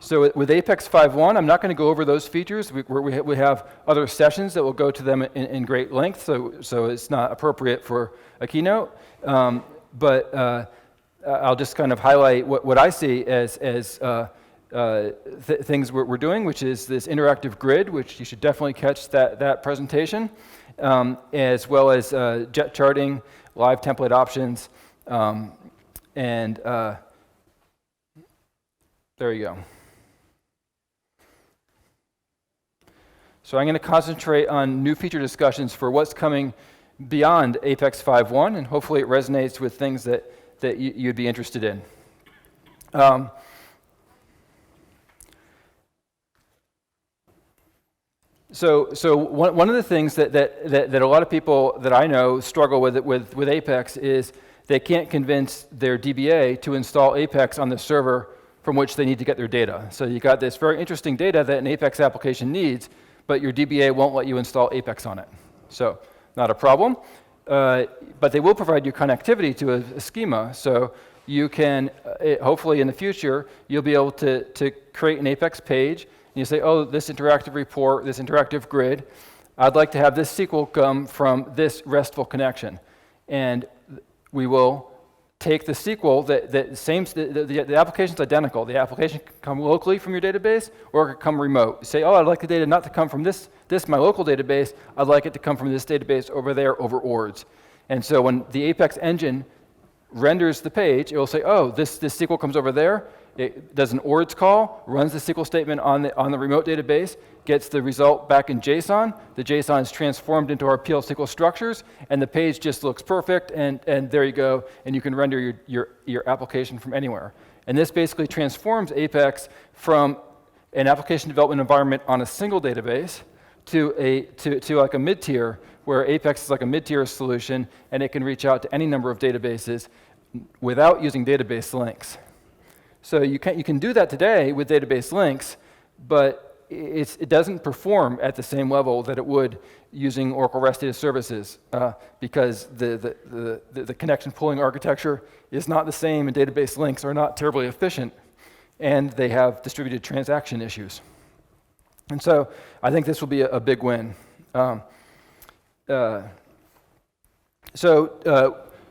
So with APEX 5.1, I'm not going to go over those features. We have other sessions that will go to them in great length, so it's not appropriate for a keynote. But I'll just kind of highlight what I see as things we're doing, which is this interactive grid, which you should definitely catch that presentation, as well as jet charting, live template options, and there you go. So I'm going to concentrate on new feature discussions for what's coming beyond APEX 5.1, and hopefully it resonates with things that you'd be interested in. So one of the things that a lot of people that I know struggle with APEX is they can't convince their DBA to install APEX on the server from which they need to get their data. So you got this very interesting data that an APEX application needs, but your DBA won't let you install APEX on it. So not a problem, but they will provide you connectivity to a schema, so you can, hopefully in the future, you'll be able to create an APEX page, and you say, oh, this interactive report, this interactive grid, I'd like to have this SQL come from this RESTful connection. And we will take the SQL, the application's identical. The application can come locally from your database, or it can come remote. Say, oh, I'd like the data not to come from this my local database. I'd like it to come from this database over there over ORDS. And so when the APEX engine renders the page, it will say, oh, this SQL comes over there. It does an ORDS call, runs the SQL statement on the remote database, gets the result back in JSON. The JSON is transformed into our PL SQL structures, and the page just looks perfect, and there you go, and you can render your application from anywhere. And this basically transforms APEX from an application development environment on a single database to like a mid-tier, where APEX is like a mid-tier solution, and it can reach out to any number of databases without using database links. So you can do that today with database links, but it doesn't perform at the same level that it would using Oracle REST data services, because the connection pooling architecture is not the same, and database links are not terribly efficient, and they have distributed transaction issues. And so I think this will be a big win.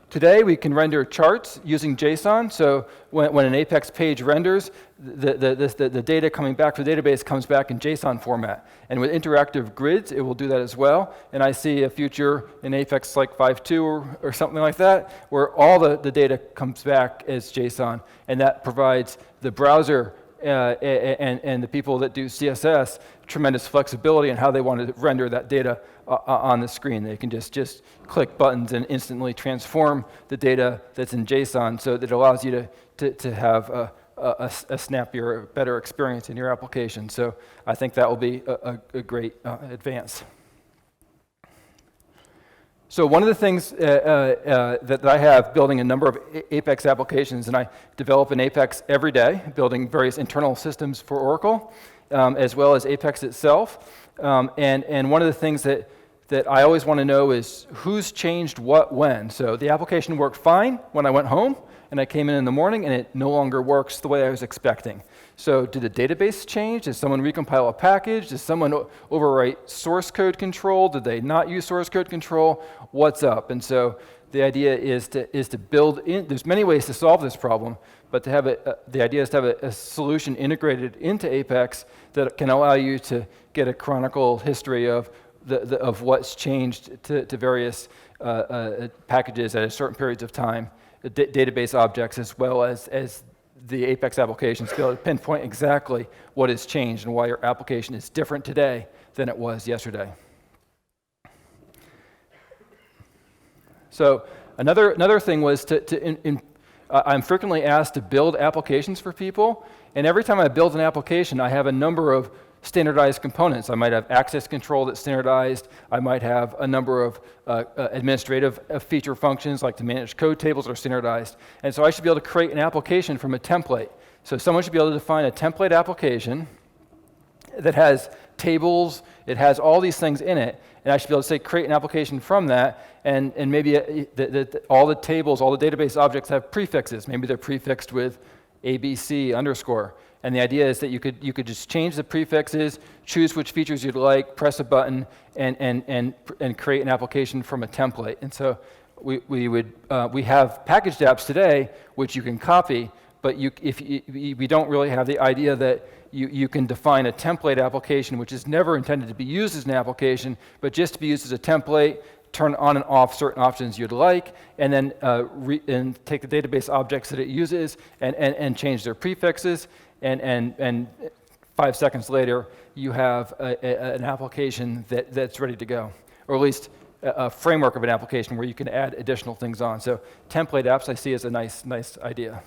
Today we can render charts using JSON. So when an APEX page renders, the data coming back from the database comes back in JSON format. And with interactive grids, it will do that as well. And I see a future in APEX like 5.2 or something like that, where all the data comes back as JSON. And that provides the browser and the people that do CSS tremendous flexibility in how they want to render that data on the screen. They can just click buttons and instantly transform the data that's in JSON, so that it allows you to have a snappier, better experience in your application. So I think that will be a great advance. So one of the things that I have building a number of APEX applications, and I develop in APEX every day, building various internal systems for Oracle, as well as APEX itself. And one of the things that I always want to know is who's changed what when. So the application worked fine when I went home, and I came in the morning, and it no longer works the way I was expecting. So did the database change? Did someone recompile a package? Did someone overwrite source code control? Did they not use source code control? What's up? And so the idea is to build in. There's many ways to solve this problem, but to have the idea is to have a solution integrated into APEX that can allow you to get a chronicle history of what's changed to various packages at certain periods of time, database objects, as well as the APEX applications, to be able to pinpoint exactly what has changed and why your application is different today than it was yesterday. So another thing was I'm frequently asked to build applications for people, and every time I build an application, I have a number of standardized components. I might have access control that's standardized. I might have a number of administrative feature functions, like to manage code tables, that are standardized. And so I should be able to create an application from a template. So someone should be able to define a template application that has tables, it has all these things in it, and I should be able to say create an application from that, and maybe all the tables, all the database objects have prefixes. Maybe they're prefixed with ABC underscore. And the idea is that you could just change the prefixes, choose which features you'd like, press a button, and create an application from a template. And so we have packaged apps today which you can copy, but we don't really have the idea that you can define a template application which is never intended to be used as an application, but just to be used as a template, turn on and off certain options you'd like, and then take the database objects that it uses and change their prefixes, and 5 seconds later you have an application that's ready to go, or at least a framework of an application where you can add additional things on. So template apps I see as a nice idea.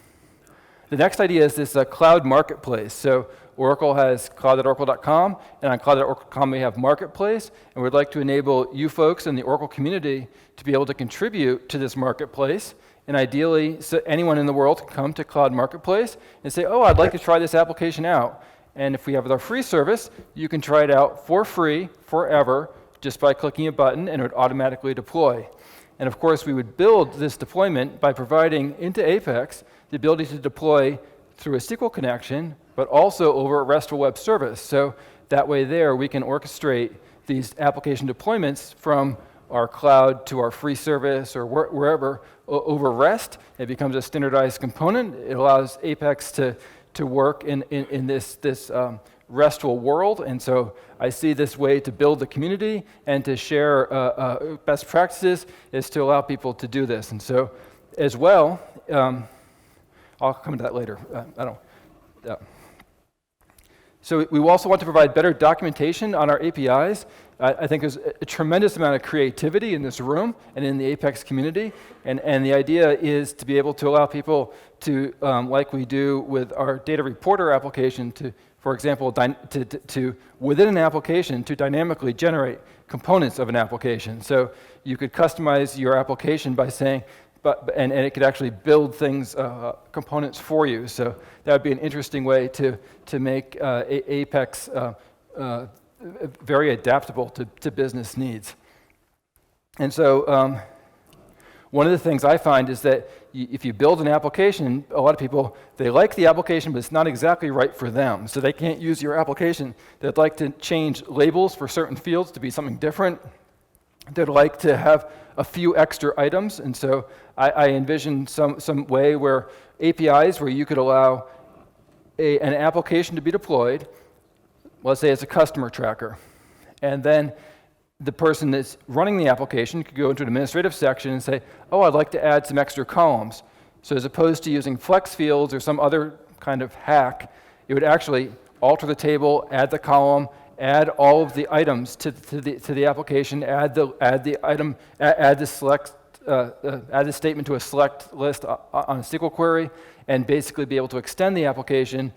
The next idea is this cloud marketplace. So Oracle has cloud.oracle.com, and on cloud.oracle.com we have marketplace, and we'd like to enable you folks in the Oracle community to be able to contribute to this marketplace. And ideally, so anyone in the world can come to Cloud Marketplace and say, oh, I'd like to try this application out. And if we have our free service, you can try it out for free, forever, just by clicking a button, and it would automatically deploy. And of course, we would build this deployment by providing into APEX the ability to deploy through a SQL connection, but also over a RESTful web service. So that way there, we can orchestrate these application deployments from our cloud to our free service or wherever over REST. It becomes a standardized component. It allows APEX to work in this RESTful world, and so I see this way to build the community and to share best practices is to allow people to do this. And so, as well, I'll come to that later. So we also want to provide better documentation on our APIs. I think there's a tremendous amount of creativity in this room and in the APEX community, and the idea is to be able to allow people to, like we do with our data reporter application, to, for example, to within an application to dynamically generate components of an application. So you could customize your application by saying, and it could actually build things, components for you. So that would be an interesting way to make APEX very adaptable to business needs. And so one of the things I find is that if you build an application, a lot of people, they like the application, but it's not exactly right for them. So they can't use your application. They'd like to change labels for certain fields to be something different. They'd like to have a few extra items. And so I envision some way where APIs where you could allow an application to be deployed, let's say it's a customer tracker. And then the person that's running the application could go into an administrative section and say, oh, I'd like to add some extra columns. So as opposed to using flex fields or some other kind of hack, it would actually alter the table, add the column, add all of the items to the application, add the statement to a select list on a SQL query, and basically be able to extend the application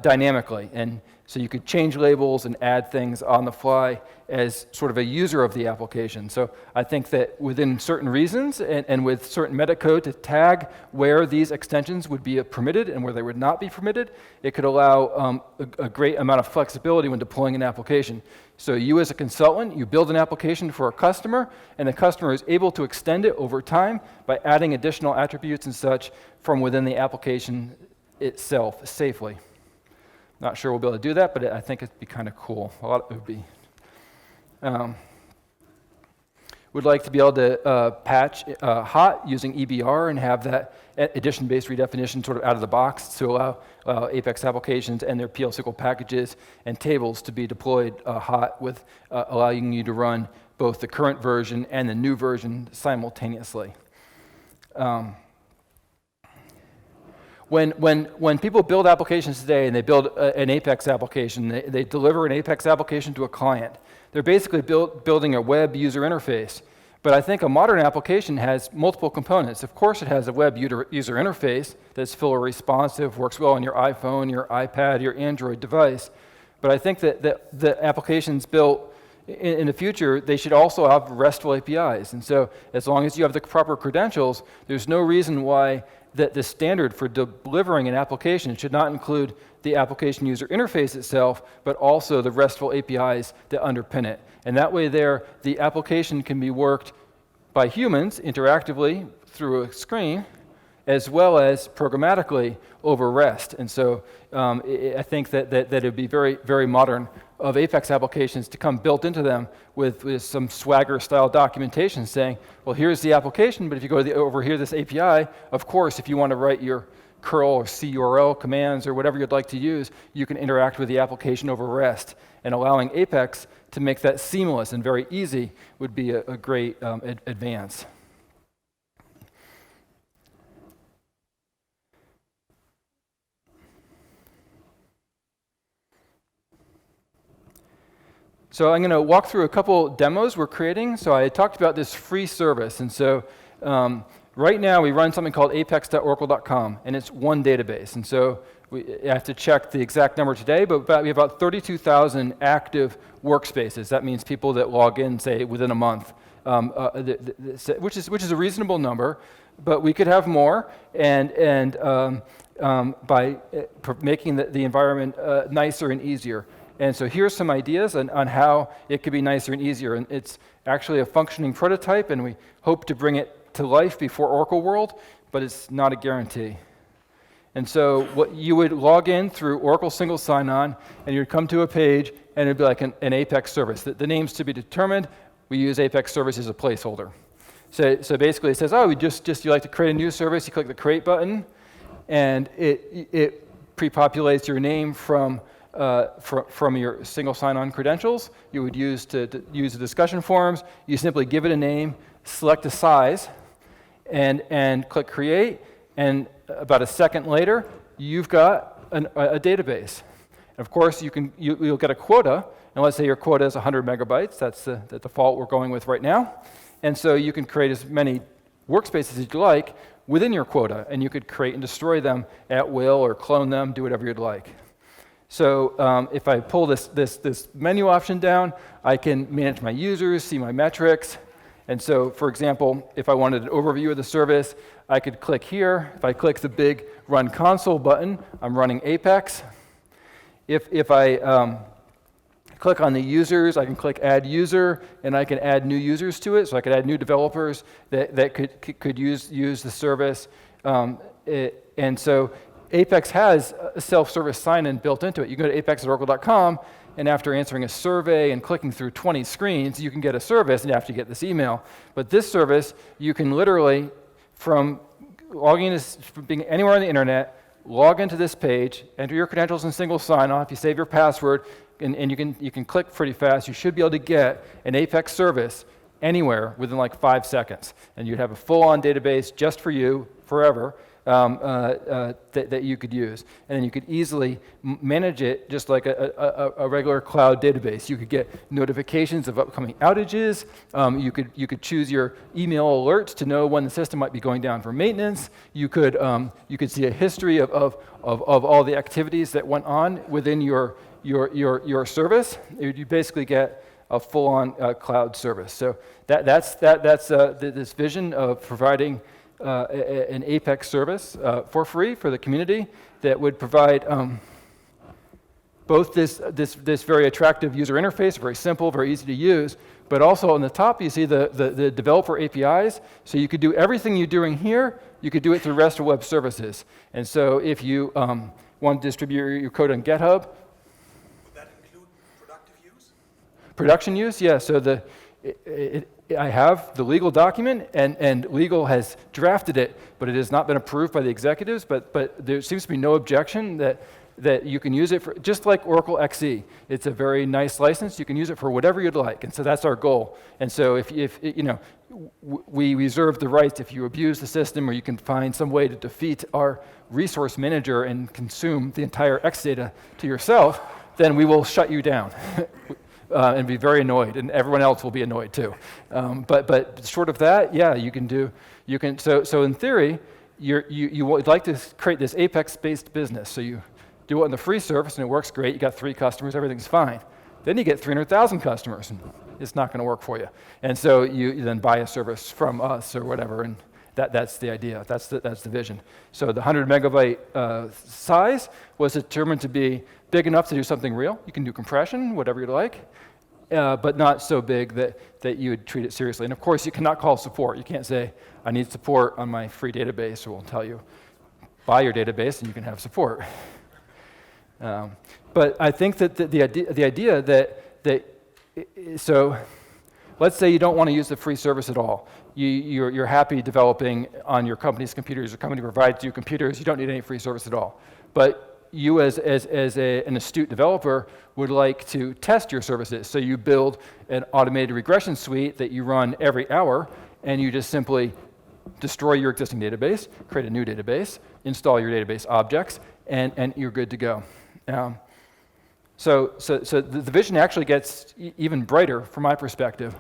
dynamically. And so you could change labels and add things on the fly as sort of a user of the application. So I think that within certain reasons and with certain metacode to tag where these extensions would be permitted and where they would not be permitted, it could allow a great amount of flexibility when deploying an application. So you as a consultant, you build an application for a customer, and the customer is able to extend it over time by adding additional attributes and such from within the application itself safely. Not sure we'll be able to do that, but I think it'd be kind of cool. It would be. Would like to be able to patch hot using EBR and have that edition-based redefinition sort of out of the box to allow APEX applications and their PL SQL packages and tables to be deployed hot with allowing you to run both the current version and the new version simultaneously. When people build applications today and they build an APEX application, they deliver an APEX application to a client, they're basically building a web user interface. But I think a modern application has multiple components. Of course, it has a web user interface that's full of responsive, works well on your iPhone, your iPad, your Android device. But I think that the applications built in the future, they should also have RESTful APIs. And so as long as you have the proper credentials, there's no reason why that the standard for delivering an application should not include the application user interface itself, but also the RESTful APIs that underpin it. And that way there, the application can be worked by humans interactively through a screen, as well as programmatically over REST. And so I think that it would be very, very modern of APEX applications to come built into them with some Swagger-style documentation saying, well, here's the application, but if you go over here, this API, of course, if you want to write your curl or CURL commands or whatever you'd like to use, you can interact with the application over REST. And allowing APEX to make that seamless and very easy would be a great advance. So I'm going to walk through a couple demos we're creating. So I talked about this free service. And so right now we run something called apex.oracle.com, and it's one database. And so I have to check the exact number today, but we have about 32,000 active workspaces. That means people that log in, say, within a month, which is a reasonable number, but we could have more. And by making the environment nicer and easier. And so here's some ideas on how it could be nicer and easier. And it's actually a functioning prototype, and we hope to bring it to life before Oracle World, but it's not a guarantee. And so what you would log in through Oracle Single Sign-On, and you'd come to a page, and it'd be like an APEX service. The name's to be determined. we use APEX service as a placeholder. So basically it says, oh, you like to create a new service, you click the create button, and it pre-populates your name from your single sign-on credentials you would use to use the discussion forums. You simply give it a name, select a size, and click create, and about a second later, you've got a database. And of course, you'll get a quota, and let's say your quota is 100 megabytes. That's the default we're going with right now. And so you can create as many workspaces as you like within your quota, and you could create and destroy them at will or clone them, do whatever you'd like. So if I pull this menu option down, I can manage my users, see my metrics. And so, for example, if I wanted an overview of the service, I could click here. If I click the big Run Console button, I'm running APEX. If I click on the users, I can click Add User, and I can add new users to it. So I could add new developers that could use the service. And so APEX has a self-service sign-in built into it. You go to apex@oracle.com, and after answering a survey and clicking through 20 screens, you can get a service, and after you get this email. But this service, you can literally, from being anywhere on the internet, log into this page, enter your credentials in single sign-off, you save your password, and you can click pretty fast. You should be able to get an APEX service anywhere within like 5 seconds. And you'd have a full-on database just for you, forever, that you could use. And then you could easily manage it just like a regular cloud database. You could get notifications of upcoming outages. You could choose your email alerts to know when the system might be going down for maintenance. You could see a history of all the activities that went on within your service. You basically get a full-on cloud service. So that's this vision of providing an APEX service for free for the community that would provide both this very attractive user interface, very simple, very easy to use, but also on the top you see the developer APIs. So you could do everything you're doing here, you could do it through REST or web services. And so if you want to distribute your code on GitHub. Would that include productive use? Production use, yeah. So I have the legal document, and legal has drafted it, but it has not been approved by the executives, but there seems to be no objection that you can use it for, just like Oracle XE. It's a very nice license. You can use it for whatever you'd like, and so that's our goal. And so if you know, we reserve the right, if you abuse the system or you can find some way to defeat our resource manager and consume the entire X data to yourself, then we will shut you down. And be very annoyed, and everyone else will be annoyed too. But short of that, yeah, you can. So in theory, you would like to create this APEX-based business. So you do it on the free service, and it works great. You got 3 customers, everything's fine. Then you get 300,000 customers, and it's not going to work for you. And so you then buy a service from us or whatever, and that's the idea. That's the vision. So the 100 megabyte size was determined to be big enough to do something real. You can do compression, whatever you'd like, but not so big that you would treat it seriously. And of course, you cannot call support. You can't say, I need support on my free database, or we'll tell you, buy your database and you can have support. But I think that the idea that so let's say you don't want to use the free service at all. You're happy developing on your company's computers. Your company provides you computers. You don't need any free service at all. But you as an astute developer would like to test your services. So you build an automated regression suite that you run every hour, and you just simply destroy your existing database, create a new database, install your database objects, and you're good to go. So the vision actually gets even brighter from my perspective.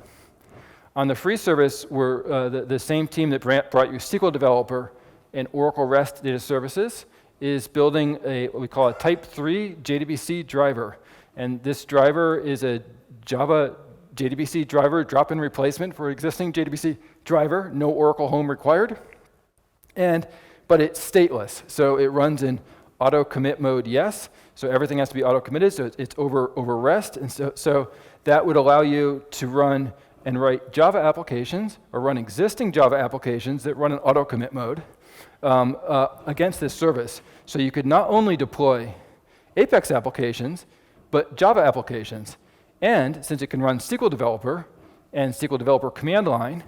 On the free service, we're the same team that brought you SQL Developer and Oracle REST Data Services is building what we call a Type 3 JDBC driver. And this driver is a Java JDBC driver drop-in replacement for existing JDBC driver, no Oracle home required. But it's stateless, so it runs in auto commit mode, yes. So everything has to be auto committed, so it's over REST. And so that would allow you to run and write Java applications or run existing Java applications that run in auto commit mode against this service. So you could not only deploy APEX applications, but Java applications. And since it can run SQL Developer, and SQL Developer command line,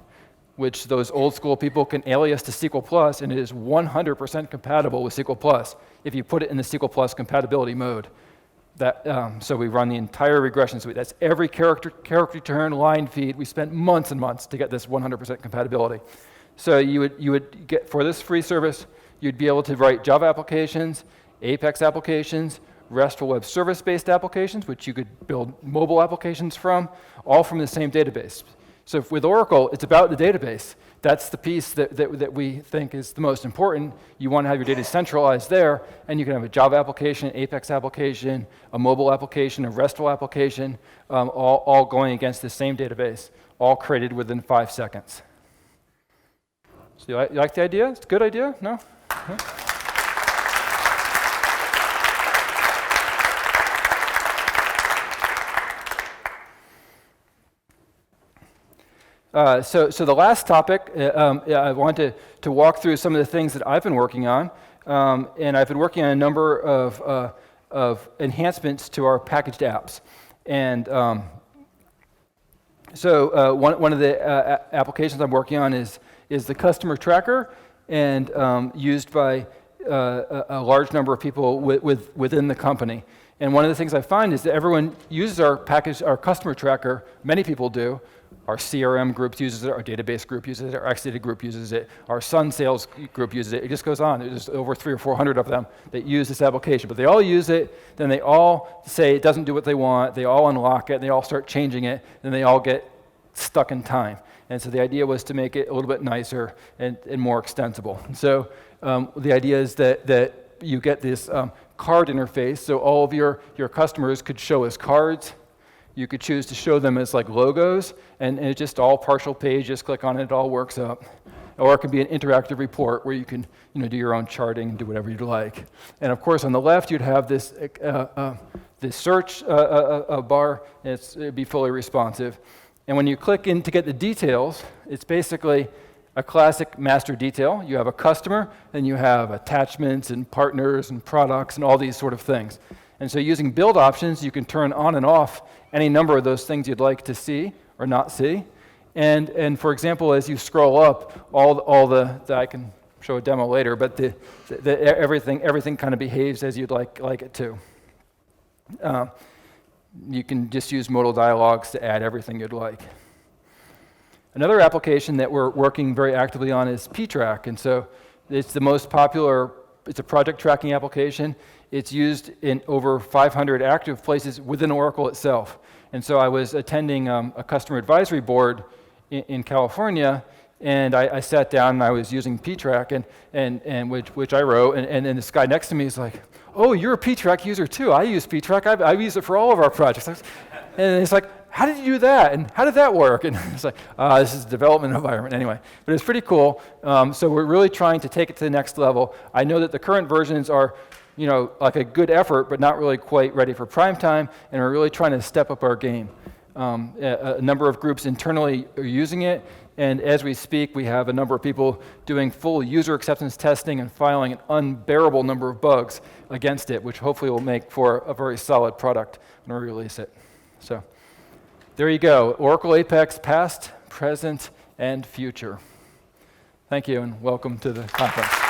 which those old school people can alias to SQL+, and it is 100% compatible with SQL+, if you put it in the SQL+ compatibility mode. So we run the entire regression suite. That's every character return, line feed. We spent months and months to get this 100% compatibility. So you would get, for this free service, you'd be able to write Java applications, APEX applications, RESTful web service-based applications, which you could build mobile applications from, all from the same database. So with Oracle, it's about the database. That's the piece that we think is the most important. You want to have your data centralized there, and you can have a Java application, an APEX application, a mobile application, a RESTful application, all going against the same database, all created within 5 seconds. So you like the idea? It's a good idea? No? Okay. So the last topic, I want to walk through some of the things that I've been working on, and I've been working on a number of enhancements to our packaged apps. And so one of the applications I'm working on is the customer tracker, and used by a large number of people within the company. And one of the things I find is that everyone uses our customer tracker. Many people do. Our CRM group uses it, our database group uses it, our Exadata group uses it, our Sun sales group uses it. It just goes on. There's over 300 or 400 of them that use this application. But they all use it, then they all say it doesn't do what they want, they all unlock it, and they all start changing it, then they all get stuck in time. And so the idea was to make it a little bit nicer and more extensible. And so the idea is that you get this card interface, so all of your customers could show as cards. You could choose to show them as like logos, and it's just all partial page, just click on it, it all works up. Or it can be an interactive report where you can do your own charting and do whatever you'd like. And of course on the left you'd have this search bar, and it'd be fully responsive. And when you click in to get the details, it's basically a classic master detail. You have a customer, and you have attachments and partners and products and all these sort of things. And so using build options, you can turn on and off any number of those things you'd like to see or not see. And for example, as you scroll up, all the I can show a demo later, but everything kind of behaves as you'd like it to. You can just use modal dialogues to add everything you'd like. Another application that we're working very actively on is ptrack, and so it's the most popular. It's a project tracking application. It's used in over 500 active places within Oracle itself. And so I was attending a customer advisory board in California, and I sat down and I was using ptrack, and which I wrote, and then this guy next to me is like, "Oh, you're a ptrack user too. I use ptrack. I've used it for all of our projects." And it's like, "How did you do that? And how did that work?" And it's like, this is a development environment anyway. But it's pretty cool. So we're really trying to take it to the next level. I know that the current versions are, like a good effort, but not really quite ready for prime time, and we're really trying to step up our game. A number of groups internally are using it, and as we speak, we have a number of people doing full user acceptance testing and filing an unbearable number of bugs against it, which hopefully will make for a very solid product when we release it. So there you go, Oracle APEX past, present, and future. Thank you, and welcome to the conference.